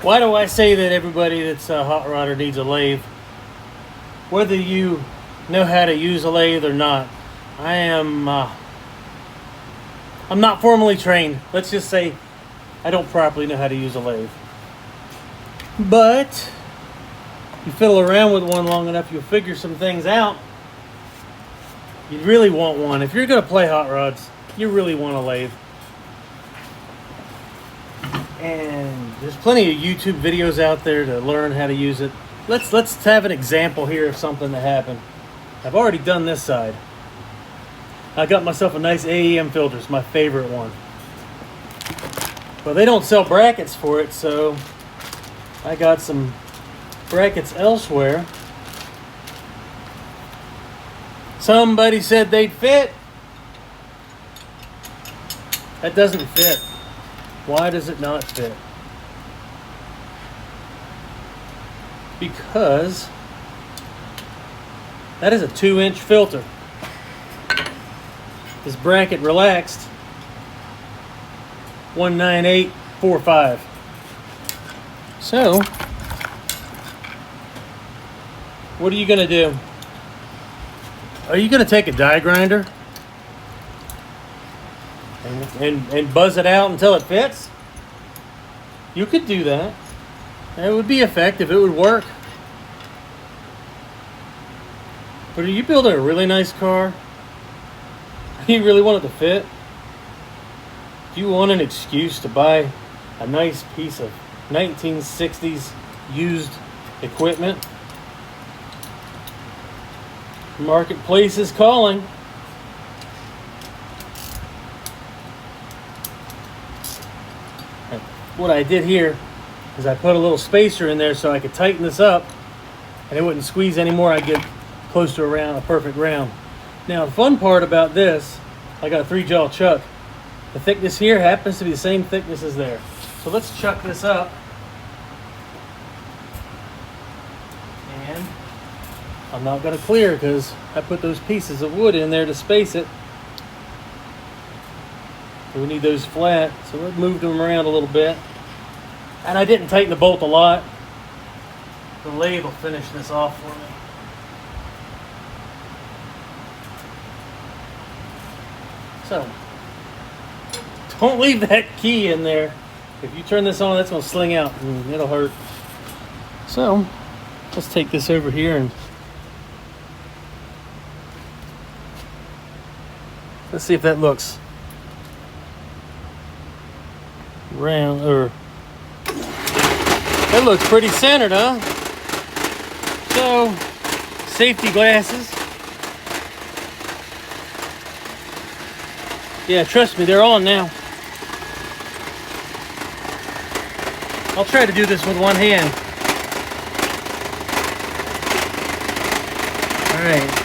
Why do I say that everybody that's a hot rodder needs a lathe? Whether you know how to use a lathe or not, I'm not formally trained. Let's just say I don't properly know how to use a lathe. But you fiddle around with one long enough, you'll figure some things out. You really want one. If you're going to play hot rods, you really want a lathe. And there's plenty of YouTube videos out there to learn how to use it. Let's have an example here of something that happened. I've already done this side. I got myself a nice AEM filter. It's my favorite one. Well, they don't sell brackets for it, so I got some brackets elsewhere. Somebody said they'd fit. That doesn't fit. Why does it not fit? Because that is a 2-inch filter. This bracket relaxed 19845. So, what are you going to do? Are you going to take a die grinder and buzz it out until it fits? You could do that. It would be effective. It would work. But are you building a really nice car? Do you really want it to fit? Do you want an excuse to buy a nice piece of 1960s used equipment? Marketplace is calling. What I did here is I put a little spacer in there so I could tighten this up and it wouldn't squeeze anymore. I get close to a perfect round. Now the fun part about this, I got a 3-jaw chuck. The thickness here happens to be the same thickness as there. So let's chuck this up. And I'm not going to clear because I put those pieces of wood in there to space it. We need those flat, so let's move them around a little bit. And I didn't tighten the bolt a lot. The lathe will finish this off for me. So, don't leave that key in there. If you turn this on, that's going to sling out and it'll hurt. So, let's take this over here and let's see if that looks round, or that looks pretty centered, huh? So, safety glasses. Yeah, trust me, they're on now. I'll try to do this with one hand. All right.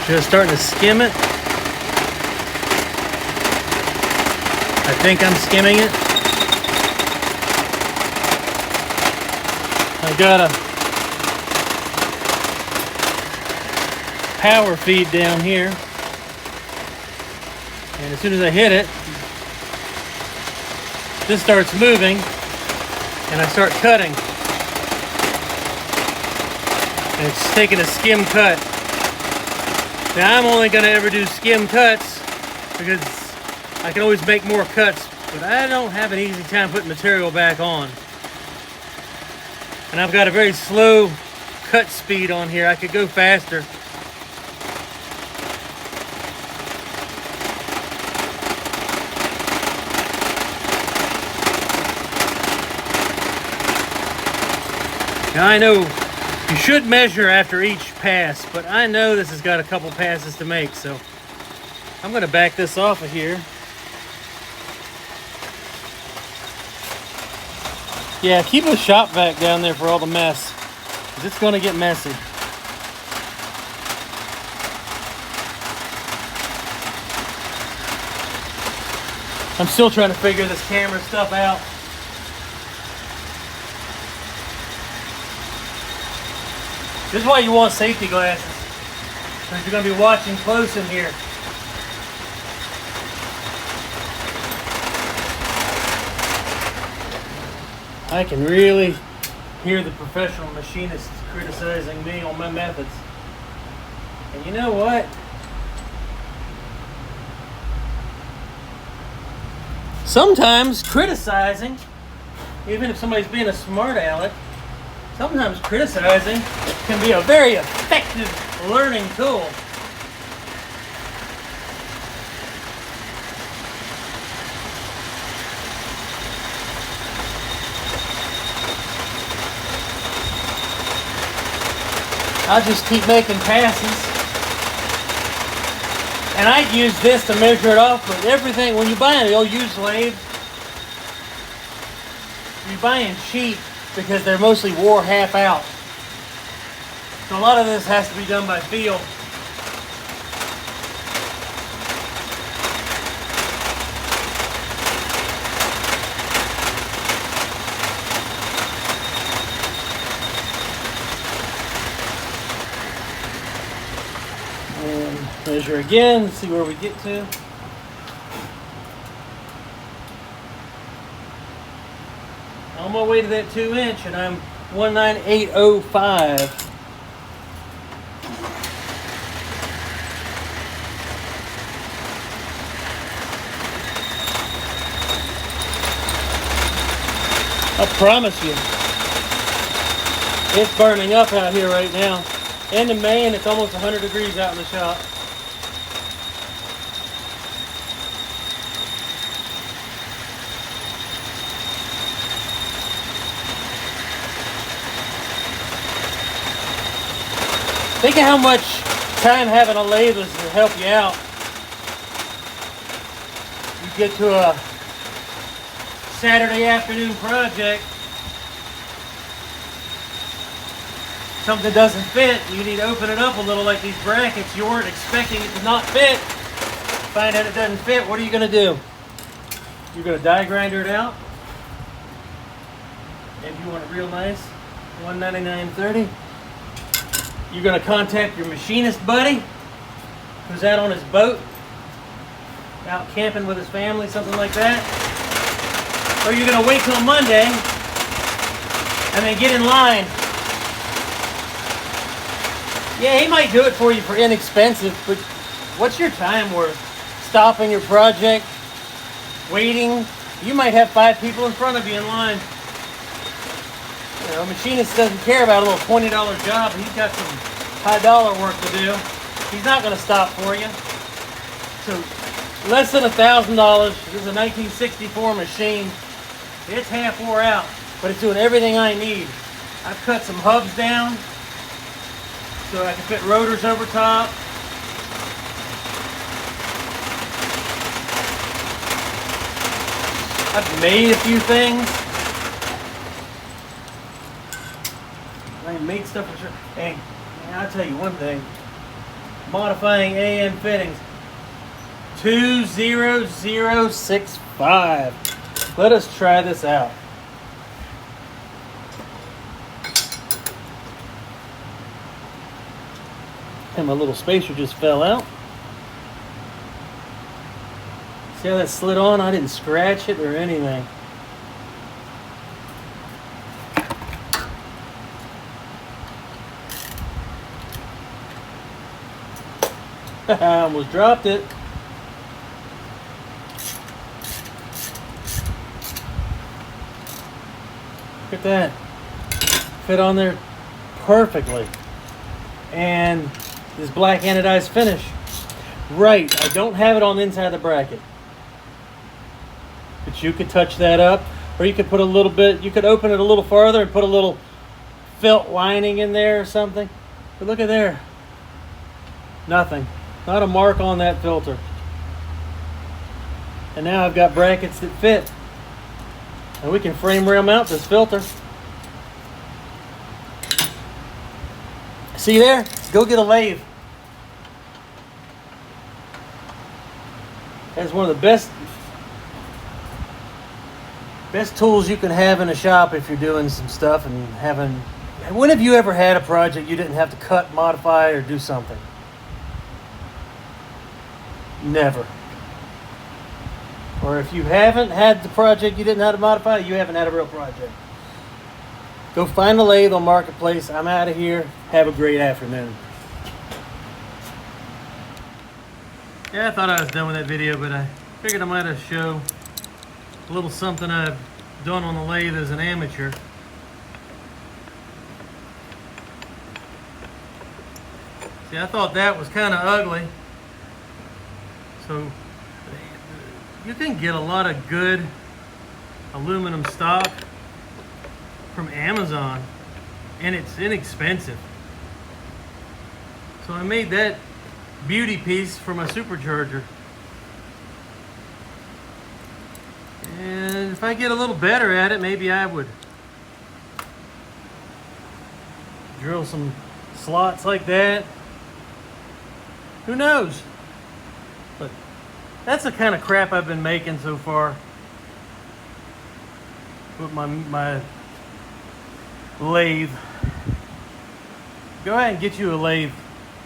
Just starting to skim it. I think I'm skimming it. I got a power feed down here. And as soon as I hit it, this starts moving and I start cutting. And it's taking a skim cut. Now I'm only gonna ever do skim cuts because I can always make more cuts, but I don't have an easy time putting material back on. And I've got a very slow cut speed on here. I could go faster. Now I know you should measure after each pass, but I know this has got a couple passes to make, so I'm gonna back this off of here. Yeah, keep a shop vac down there for all the mess, because it's gonna get messy. I'm still trying to figure this camera stuff out. This is why you want safety glasses, because you're going to be watching close in here. I can really hear the professional machinists criticizing me on my methods. And you know what? Sometimes criticizing, even if somebody's being a smart aleck, sometimes criticizing can be a very effective learning tool. I'll just keep making passes. And I'd use this to measure it off, but everything, when you buy an old used lathe, you're buying cheap because they're mostly wore half out. So a lot of this has to be done by feel. Measure again, see where we get to. On my way to that 2-inch, and I'm 19805. I promise you, it's burning up out here right now. And in May, and it's almost 100 degrees out in the shop. Think of how much time having a lathe will help you out. You get to a Saturday afternoon project, something doesn't fit, you need to open it up a little, like these brackets. You weren't expecting it to not fit. Find out it doesn't fit, what are you going to do? You're going to die grinder it out. If you want it real nice, $199.30. You're going to contact your machinist buddy who's out on his boat, out camping with his family, something like that. Or you're going to wait till Monday and then get in line. Yeah, he might do it for you for inexpensive, but what's your time worth? Stopping your project, waiting. You might have 5 people in front of you in line. You know, a machinist doesn't care about a little $20 job. He's got some high dollar work to do. He's not going to stop for you. So less than $1,000. This is a 1964 machine. It's half wore out, but it's doing everything I need. I've cut some hubs down so I can fit rotors over top. I've made a few things. I make stuff for sure. Hey, I'll tell you one thing. Modifying AN fittings. 20065. Let us try this out. And my little spacer just fell out. See how that slid on? I didn't scratch it or anything. I almost dropped it. Look at that. Fit on there perfectly. And this black anodized finish. Right, I don't have it on the inside of the bracket. But you could touch that up, or you could put a little bit, you could open it a little farther and put a little felt lining in there or something. But look at there. Nothing. Not a mark on that filter. And now I've got brackets that fit. And we can frame rail mount this filter. See there? Go get a lathe. That's one of the best tools you can have in a shop if you're doing some stuff and When have you ever had a project you didn't have to cut, modify, or do something? Never. Or if you haven't had the project you didn't have to modify, you haven't had a real project. Go find a lathe on Marketplace. I'm out of here. Have a great afternoon. Yeah, I thought I was done with that video, but I figured I might have show a little something I've done on the lathe as an amateur. See, I thought that was kind of ugly. So you can get a lot of good aluminum stock from Amazon, and it's inexpensive. So I made that beauty piece for my supercharger. And if I get a little better at it, maybe I would drill some slots like that. Who knows? But that's the kind of crap I've been making so far with my lathe. Go ahead and get you a lathe.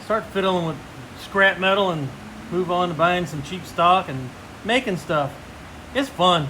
Start fiddling with scrap metal and move on to buying some cheap stock and making stuff. It's fun.